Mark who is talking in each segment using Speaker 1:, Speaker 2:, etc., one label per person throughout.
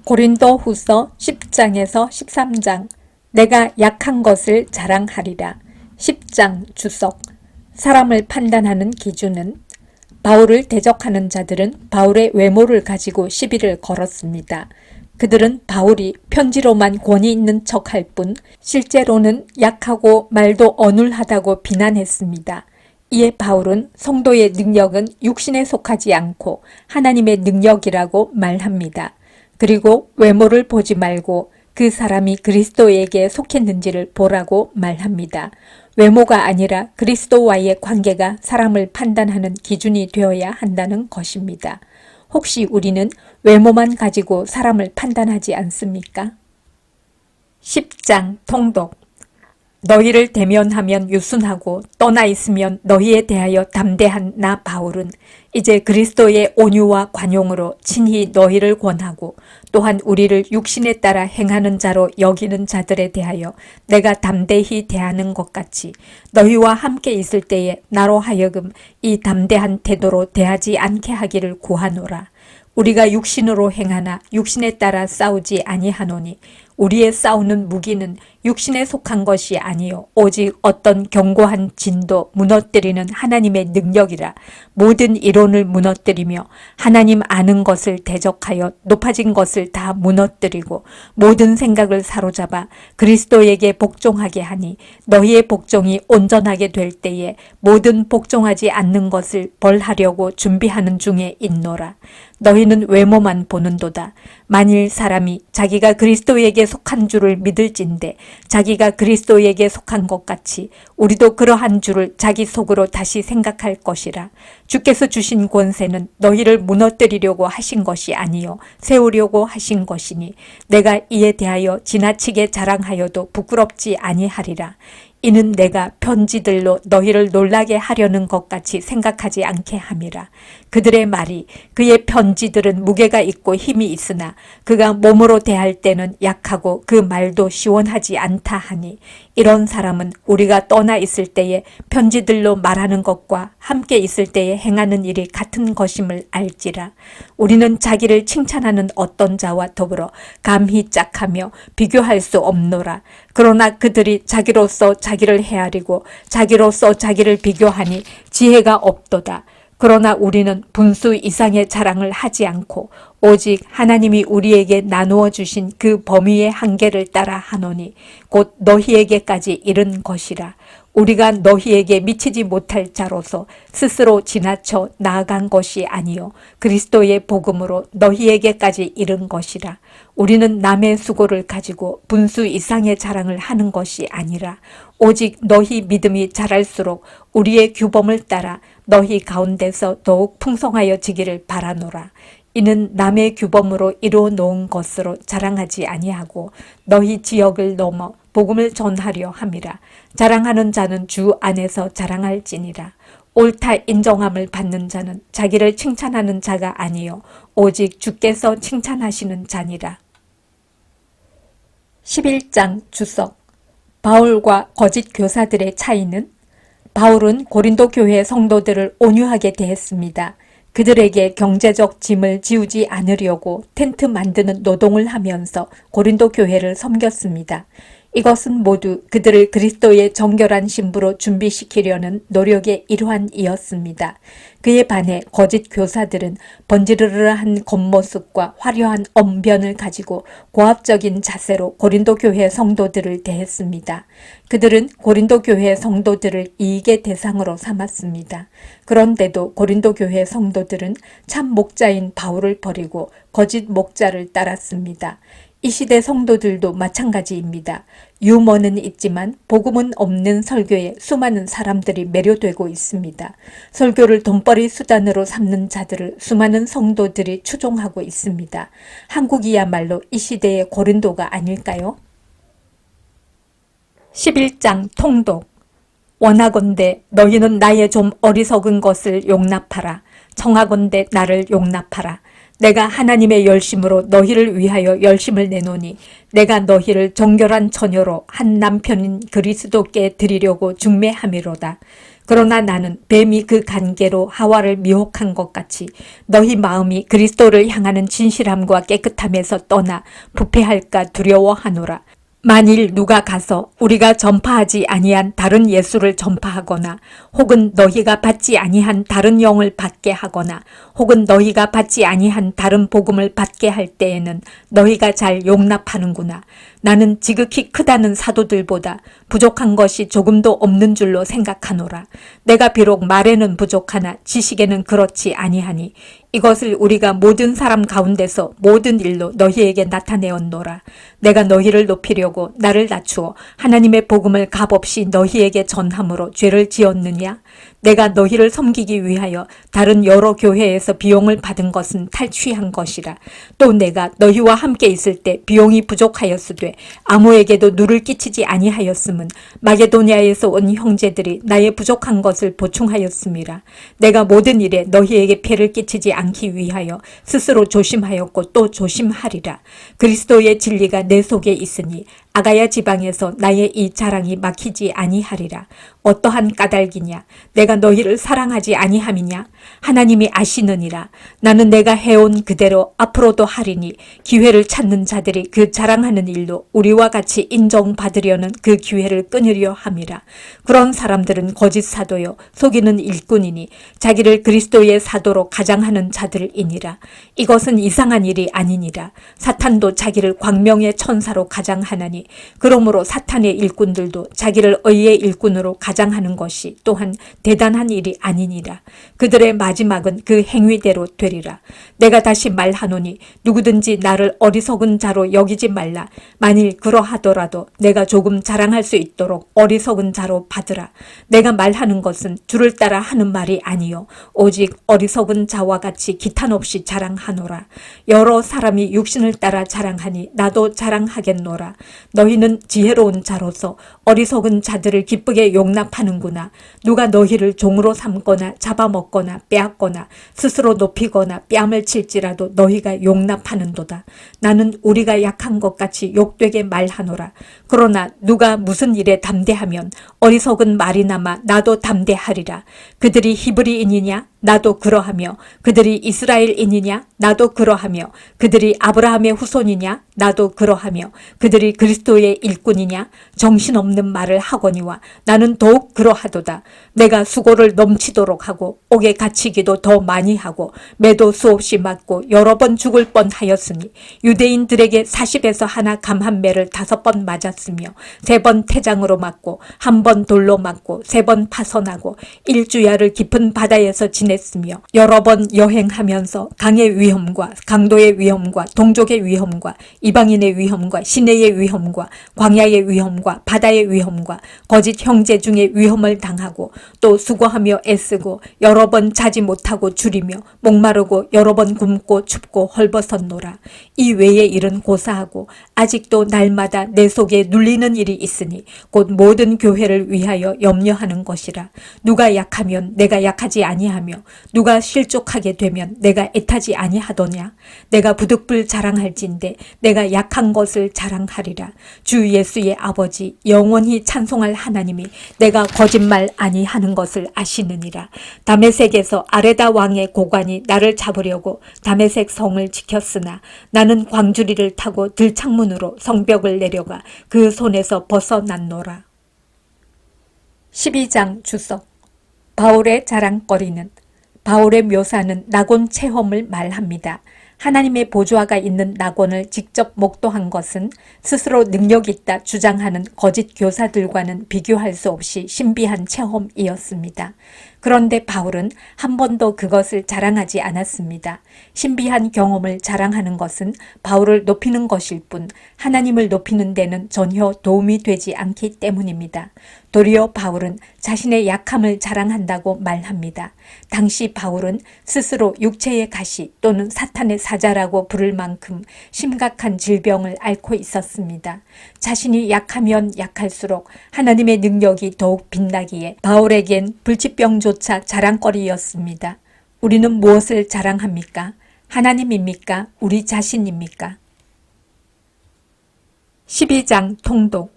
Speaker 1: 고린도후서 10장에서 13장. 내가 약한 것을 자랑하리라. 10장 주석. 사람을 판단하는 기준은 바울을 대적하는 자들은 바울의 외모를 가지고 시비를 걸었습니다. 그들은 바울이 편지로만 권위 있는 척할 뿐 실제로는 약하고 말도 어눌하다고 비난했습니다. 이에 바울은 성도의 능력은 육신에 속하지 않고 하나님의 능력이라고 말합니다. 그리고 외모를 보지 말고 그 사람이 그리스도에게 속했는지를 보라고 말합니다. 외모가 아니라 그리스도와의 관계가 사람을 판단하는 기준이 되어야 한다는 것입니다. 혹시 우리는 외모만 가지고 사람을 판단하지 않습니까? 10장 통독. 너희를 대면하면 유순하고 떠나 있으면 너희에 대하여 담대한 나 바울은 이제 그리스도의 온유와 관용으로 친히 너희를 권하고 또한 우리를 육신에 따라 행하는 자로 여기는 자들에 대하여 내가 담대히 대하는 것 같이 너희와 함께 있을 때에 나로 하여금 이 담대한 태도로 대하지 않게 하기를 구하노라. 우리가 육신으로 행하나 육신에 따라 싸우지 아니하노니 우리의 싸우는 무기는 육신에 속한 것이 아니요 오직 어떤 견고한 진도 무너뜨리는 하나님의 능력이라. 모든 이론을 무너뜨리며 하나님 아는 것을 대적하여 높아진 것을 다 무너뜨리고 모든 생각을 사로잡아 그리스도에게 복종하게 하니 너희의 복종이 온전하게 될 때에 모든 복종하지 않는 것을 벌하려고 준비하는 중에 있노라. 너희는 외모만 보는도다. 만일 사람이 자기가 그리스도에게 속한 줄을 믿을진대 자기가 그리스도에게 속한 것 같이 우리도 그러한 줄을 자기 속으로 다시 생각할 것이라. 주께서 주신 권세는 너희를 무너뜨리려고 하신 것이 아니요 세우려고 하신 것이니 내가 이에 대하여 지나치게 자랑하여도 부끄럽지 아니하리라. 이는 내가 편지들로 너희를 놀라게 하려는 것 같이 생각하지 않게 함이라. 그들의 말이 그의 편지들은 무게가 있고 힘이 있으나 그가 몸으로 대할 때는 약하고 그 말도 시원하지 않다 하니 이런 사람은 우리가 떠나 있을 때에 편지들로 말하는 것과 함께 있을 때에 행하는 일이 같은 것임을 알지라. 우리는 자기를 칭찬하는 어떤 자와 더불어 감히 짝하며 비교할 수 없노라. 그러나 그들이 자기로서 자기를 헤아리고 자기로서 자기를 비교하니 지혜가 없도다. 그러나 우리는 분수 이상의 자랑을 하지 않고 오직 하나님이 우리에게 나누어 주신 그 범위의 한계를 따라 하노니 곧 너희에게까지 이른 것이라. 우리가 너희에게 미치지 못할 자로서 스스로 지나쳐 나아간 것이 아니요 그리스도의 복음으로 너희에게까지 이른 것이라. 우리는 남의 수고를 가지고 분수 이상의 자랑을 하는 것이 아니라 오직 너희 믿음이 자랄수록 우리의 규범을 따라 너희 가운데서 더욱 풍성하여지기를 바라노라. 이는 남의 규범으로 이루어 놓은 것으로 자랑하지 아니하고 너희 지역을 넘어 복음을 전하려 함이라. 자랑하는 자는 주 안에서 자랑할지니라. 옳다 인정함을 받는 자는 자기를 칭찬하는 자가 아니요 오직 주께서 칭찬하시는 자니라. 11장 주석. 바울과 거짓 교사들의 차이는 바울은 고린도 교회 성도들을 온유하게 대했습니다. 그들에게 경제적 짐을 지우지 않으려고 텐트 만드는 노동을 하면서 고린도 교회를 섬겼습니다. 이것은 모두 그들을 그리스도의 정결한 신부로 준비시키려는 노력의 일환이었습니다. 그에 반해 거짓 교사들은 번지르르한 겉모습과 화려한 언변을 가지고 고압적인 자세로 고린도 교회 성도들을 대했습니다. 그들은 고린도 교회 성도들을 이익의 대상으로 삼았습니다. 그런데도 고린도 교회 성도들은 참 목자인 바울을 버리고 거짓 목자를 따랐습니다. 이 시대 성도들도 마찬가지입니다. 유머는 있지만 복음은 없는 설교에 수많은 사람들이 매료되고 있습니다. 설교를 돈벌이 수단으로 삼는 자들을 수많은 성도들이 추종하고 있습니다. 한국이야말로 이 시대의 고린도가 아닐까요? 11장 통독. 원하건대 너희는 나의 좀 어리석은 것을 용납하라. 청하건대 나를 용납하라. 내가 하나님의 열심으로 너희를 위하여 열심을 내노니 내가 너희를 정결한 처녀로 한 남편인 그리스도께 드리려고 중매함이로다. 그러나 나는 뱀이 그 간계로 하와를 미혹한 것 같이 너희 마음이 그리스도를 향하는 진실함과 깨끗함에서 떠나 부패할까 두려워하노라. 만일 누가 가서 우리가 전파하지 아니한 다른 예수를 전파하거나 혹은 너희가 받지 아니한 다른 영을 받게 하거나 혹은 너희가 받지 아니한 다른 복음을 받게 할 때에는 너희가 잘 용납하는구나. 나는 지극히 크다는 사도들보다 부족한 것이 조금도 없는 줄로 생각하노라. 내가 비록 말에는 부족하나 지식에는 그렇지 아니하니 이것을 우리가 모든 사람 가운데서 모든 일로 너희에게 나타내었노라. 내가 너희를 높이려고 나를 낮추어 하나님의 복음을 값없이 너희에게 전함으로 죄를 지었느냐? 내가 너희를 섬기기 위하여 다른 여러 교회에서 비용을 받은 것은 탈취한 것이라. 또 내가 너희와 함께 있을 때 비용이 부족하였으되 아무에게도 누를 끼치지 아니하였음은 마게도냐에서 온 형제들이 나의 부족한 것을 보충하였음이라. 내가 모든 일에 너희에게 폐를 끼치지 않기 위하여 스스로 조심하였고 또 조심하리라. 그리스도의 진리가 내 속에 있으니 아가야 지방에서 나의 이 자랑이 막히지 아니하리라. 어떠한 까닭이냐? 내가 너희를 사랑하지 아니함이냐? 하나님이 아시느니라. 나는 내가 해온 그대로 앞으로도 하리니 기회를 찾는 자들이 그 자랑하는 일로 우리와 같이 인정받으려는 그 기회를 끊으려 함이라. 그런 사람들은 거짓 사도요 속이는 일꾼이니 자기를 그리스도의 사도로 가장하는 자들이니라. 이것은 이상한 일이 아니니라. 사탄도 자기를 광명의 천사로 가장하나니 그러므로 사탄의 일꾼들도 자기를 의의 일꾼으로 가장하는 것이 또한 대단한 일이 아니니라. 그들의 마지막은 그 행위대로 되리라. 내가 다시 말하노니 누구든지 나를 어리석은 자로 여기지 말라. 만일 그러하더라도 내가 조금 자랑할 수 있도록 어리석은 자로 받으라. 내가 말하는 것은 주를 따라 하는 말이 아니요 오직 어리석은 자와 같이 기탄 없이 자랑하노라. 여러 사람이 육신을 따라 자랑하니 나도 자랑하겠노라. 너희는 지혜로운 자로서 어리석은 자들을 기쁘게 용납하는구나. 누가 너희를 종으로 삼거나 잡아먹거나 빼앗거나 스스로 높이거나 뺨을 칠지라도 너희가 용납하는도다. 나는 우리가 약한 것 같이 욕되게 말하노라. 그러나 누가 무슨 일에 담대하면 어리석은 말이나마 나도 담대하리라. 그들이 히브리인이냐? 나도 그러하며 그들이 이스라엘인이냐? 나도 그러하며 그들이 아브라함의 후손이냐? 나도 그러하며 그들이 그리스도의 일꾼이냐? 정신없는 말을 하거니와 나는 더욱 그러하도다. 내가 수고를 넘치도록 하고 옥에 갇히기도 더 많이 하고 매도 수없이 맞고 여러 번 죽을 뻔하였으니 유대인들에게 40에서 하나 감 한 매를 5번 맞았으며 3번 태장으로 맞고 1번 돌로 맞고 3번 파선하고 1주야를 깊은 바다에서 지냈으며 여러 번 여행하면서 강의 위험과 강도의 위험과 동족의 위험과 이방인의 위험과 시내의 위험과 광야의 위험과 바다의 위험과 거짓 형제 중에 위험을 당하고 또 수고하며 애쓰고 여러 번 자지 못하고 줄이며 목마르고 여러 번 굶고 춥고 헐벗었노라. 이 외의 일은 고사하고 아직도 날마다 내 속에 눌리는 일이 있으니 곧 모든 교회를 위하여 염려하는 것이라. 누가 약하면 내가 약하지 아니하며 누가 실족하게 되면 내가 애타지 아니하더냐. 내가 부득불 자랑할진대 내가 약한 것을 자랑하리라. 주 예수의 아버지 영원히 찬송할 하나님이 내가 거짓말 아니하는 것을 아시느니라. 다메섹에서 아레다 왕의 고관이 나를 잡으려고 다메섹 성을 지켰으나 나는 광주리를 타고 들창문으로 성벽을 내려가 그 손에서 벗어났노라. 12장 주석. 바울의 자랑거리는. 바울의 묘사는 낙원 체험을 말합니다. 하나님의 보좌가 있는 낙원을 직접 목도한 것은 스스로 능력 있다 주장하는 거짓 교사들과는 비교할 수 없이 신비한 체험이었습니다. 그런데 바울은 한 번도 그것을 자랑하지 않았습니다. 신비한 경험을 자랑하는 것은 바울을 높이는 것일 뿐 하나님을 높이는 데는 전혀 도움이 되지 않기 때문입니다. 도리어 바울은 자신의 약함을 자랑한다고 말합니다. 당시 바울은 스스로 육체의 가시 또는 사탄의 사자라고 부를 만큼 심각한 질병을 앓고 있었습니다. 자신이 약하면 약할수록 하나님의 능력이 더욱 빛나기에 바울에겐 불치병조차 자랑거리였습니다. 우리는 무엇을 자랑합니까? 하나님입니까? 우리 자신입니까? 12장 통독.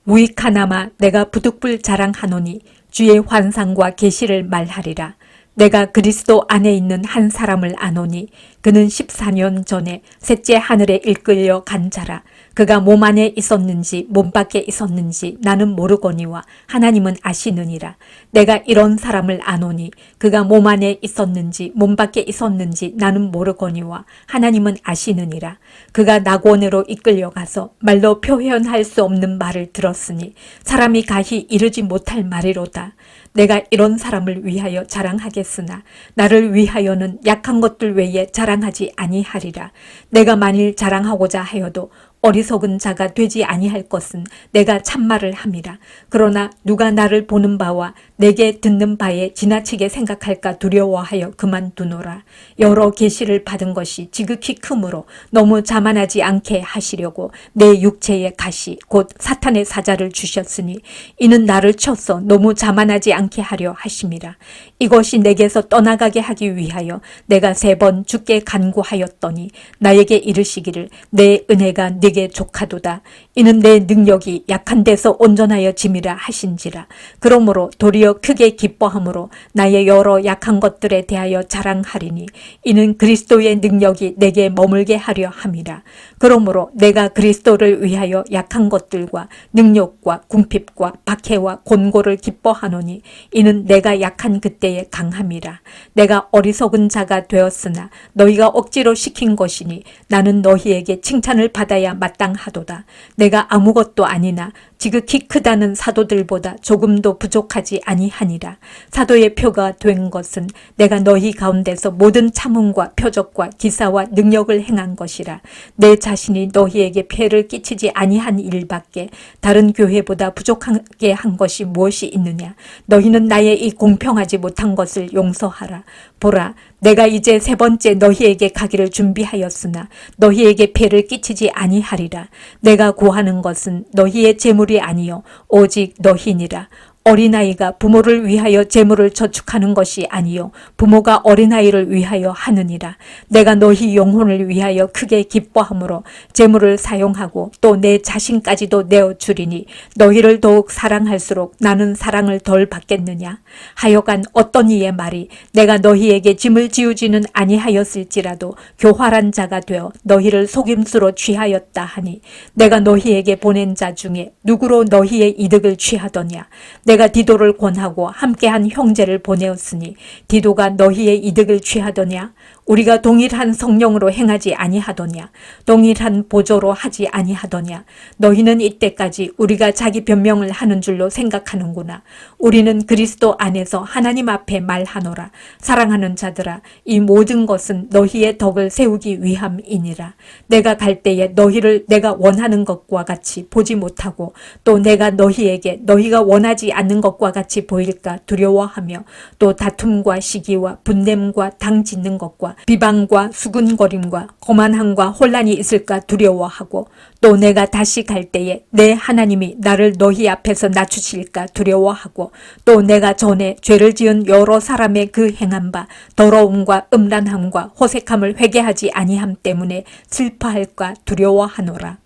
Speaker 1: 무익하나마 내가 부득불 자랑하노니 주의 환상과 계시를 말하리라. 내가 그리스도 안에 있는 한 사람을 아노니 그는 14년 전에 셋째 하늘에 이끌려 간 자라. 그가 몸 안에 있었는지 몸 밖에 있었는지 나는 모르거니와 하나님은 아시느니라. 내가 이런 사람을 아노니 그가 몸 안에 있었는지 몸 밖에 있었는지 나는 모르거니와 하나님은 아시느니라. 그가 낙원으로 이끌려 가서 말로 표현할 수 없는 말을 들었으니 사람이 가히 이르지 못할 말이로다. 내가 이런 사람을 위하여 자랑하겠으나 나를 위하여는 약한 것들 외에 자랑하지 아니하리라. 내가 만일 자랑하고자 하여도 어리석은 자가 되지 아니할 것은 내가 참말을 함이라. 그러나 누가 나를 보는 바와 내게 듣는 바에 지나치게 생각할까 두려워하여 그만두노라. 여러 계시를 받은 것이 지극히 크므로 너무 자만하지 않게 하시려고 내 육체에 가시 곧 사탄의 사자를 주셨으니 이는 나를 쳐서 너무 자만하지 않게 하려 하심이라. 이것이 내게서 떠나가게 하기 위하여 내가 3번 주께 간구하였더니 나에게 이르시기를 내 은혜가 네게 족하도다. 이는 내 능력이 약한 데서 온전하여 짐이라 하신지라. 그러므로 도리어 크게 기뻐함으로 나의 여러 약한 것들에 대하여 자랑하리니 이는 그리스도의 능력이 내게 머물게 하려 함이라. 그러므로 내가 그리스도를 위하여 약한 것들과 능력과 궁핍과 박해와 곤고를 기뻐하노니 이는 내가 약한 그때에 강함이라. 내가 어리석은 자가 되었으나 너희가 억지로 시킨 것이니 나는 너희에게 칭찬을 받아야 마땅하도다. 내가 아무것도 아니나 지극히 크다는 사도들보다 조금도 부족하지 아니하니라. 사도의 표가 된 것은 내가 너희 가운데서 모든 참음과 표적과 기사와 능력을 행한 것이라. 내 자신이 너희에게 폐를 끼치지 아니한 일밖에 다른 교회보다 부족하게 한 것이 무엇이 있느냐. 너희는 나의 이 공평하지 못한 것을 용서하라. 보라, 내가 이제 3번째 너희에게 가기를 준비하였으나 너희에게 폐를 끼치지 아니하리라. 내가 구하는 것은 너희의 재물이 아니요 오직 너희니라. 어린아이가 부모를 위하여 재물을 저축하는 것이 아니요 부모가 어린아이를 위하여 하느니라. 내가 너희 영혼을 위하여 크게 기뻐함으로 재물을 사용하고 또 내 자신까지도 내어주리니 너희를 더욱 사랑할수록 나는 사랑을 덜 받겠느냐. 하여간 어떤 이의 말이 내가 너희에게 짐을 지우지는 아니하였을지라도 교활한 자가 되어 너희를 속임수로 취하였다 하니 내가 너희에게 보낸 자 중에 누구로 너희의 이득을 취하더냐. 내가 디도를 권하고 함께한 형제를 보내었으니 디도가 너희의 이득을 취하더냐. 우리가 동일한 성령으로 행하지 아니하더냐. 동일한 보조로 하지 아니하더냐. 너희는 이때까지 우리가 자기 변명을 하는 줄로 생각하는구나. 우리는 그리스도 안에서 하나님 앞에 말하노라. 사랑하는 자들아, 이 모든 것은 너희의 덕을 세우기 위함이니라. 내가 갈 때에 너희를 내가 원하는 것과 같이 보지 못하고 또 내가 너희에게 너희가 원하지 않는 것과 같이 보일까 두려워하며 또 다툼과 시기와 분냄과 당 짓는 것과 비방과 수군거림과 거만함과 혼란이 있을까 두려워하고 또 내가 다시 갈 때에 내 하나님이 나를 너희 앞에서 낮추실까 두려워하고 또 내가 전에 죄를 지은 여러 사람의 그 행한 바 더러움과 음란함과 호색함을 회개하지 아니함 때문에 슬퍼할까 두려워하노라.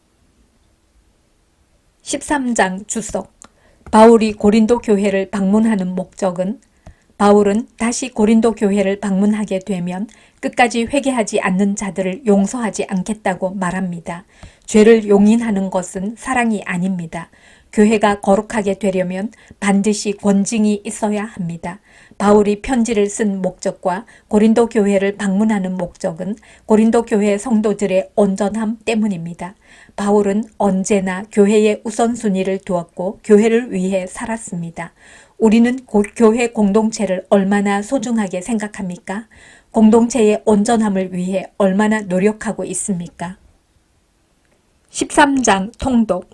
Speaker 1: 13장 주석. 바울이 고린도 교회를 방문하는 목적은 바울은 다시 고린도 교회를 방문하게 되면 끝까지 회개하지 않는 자들을 용서하지 않겠다고 말합니다. 죄를 용인하는 것은 사랑이 아닙니다. 교회가 거룩하게 되려면 반드시 권징이 있어야 합니다. 바울이 편지를 쓴 목적과 고린도 교회를 방문하는 목적은 고린도 교회 성도들의 온전함 때문입니다. 바울은 언제나 교회의 우선순위를 두었고 교회를 위해 살았습니다. 우리는 교회 공동체를 얼마나 소중하게 생각합니까? 공동체의 온전함을 위해 얼마나 노력하고 있습니까? 13장 통독.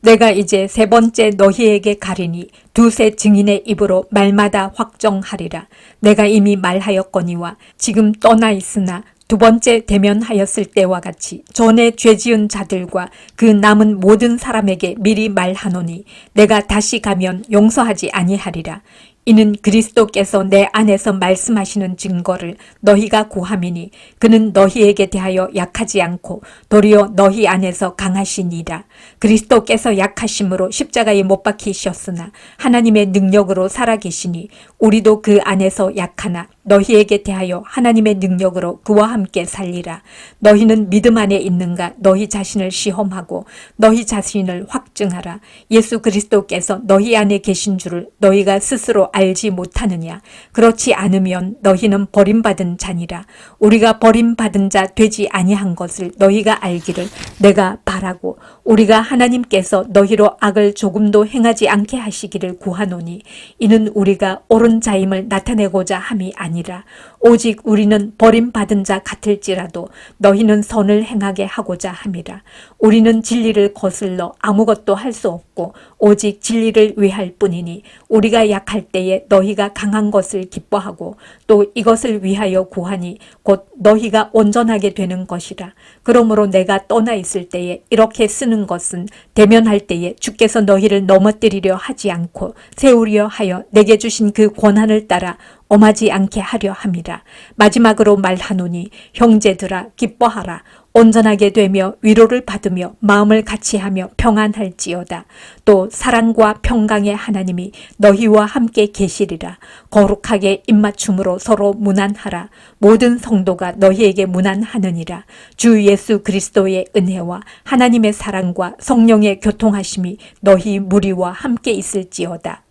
Speaker 1: 내가 이제 3번째 너희에게 가리니 두세 증인의 입으로 말마다 확정하리라. 내가 이미 말하였거니와 지금 떠나 있으나 2번째 대면하였을 때와 같이 전에 죄지은 자들과 그 남은 모든 사람에게 미리 말하노니 내가 다시 가면 용서하지 아니하리라. 이는 그리스도께서 내 안에서 말씀하시는 증거를 너희가 구함이니 그는 너희에게 대하여 약하지 않고 도리어 너희 안에서 강하시니라. 그리스도께서 약하심으로 십자가에 못 박히셨으나 하나님의 능력으로 살아계시니 우리도 그 안에서 약하나 너희에게 대하여 하나님의 능력으로 그와 함께 살리라. 너희는 믿음 안에 있는가 너희 자신을 시험하고 너희 자신을 확증하라. 예수 그리스도께서 너희 안에 계신 줄을 너희가 스스로 알지 못하느냐. 그렇지 않으면 너희는 버림받은 자니라. 우리가 버림받은 자 되지 아니한 것을 너희가 알기를 내가 바라고 우리가 하나님께서 너희로 악을 조금도 행하지 않게 하시기를 구하노니 이는 우리가 옳은 자임을 나타내고자 함이 아니라 오직 우리는 버림받은 자 같을지라도 너희는 선을 행하게 하고자 함이라. 우리는 진리를 거슬러 아무것도 할 수 없고 오직 진리를 위할 뿐이니 우리가 약할 때에 너희가 강한 것을 기뻐하고 또 이것을 위하여 구하니 곧 너희가 온전하게 되는 것이라. 그러므로 내가 떠나 있을 때에 이렇게 쓰는 것은 대면할 때에 주께서 너희를 넘어뜨리려 하지 않고 세우려 하여 내게 주신 그 권한을 따라 엄하지 않게 하려 함이라. 마지막으로 말하노니 형제들아 기뻐하라. 온전하게 되며 위로를 받으며 마음을 같이하며 평안할지어다. 또 사랑과 평강의 하나님이 너희와 함께 계시리라. 거룩하게 입맞춤으로 서로 문안하라. 모든 성도가 너희에게 문안하느니라. 주 예수 그리스도의 은혜와 하나님의 사랑과 성령의 교통하심이 너희 무리와 함께 있을지어다.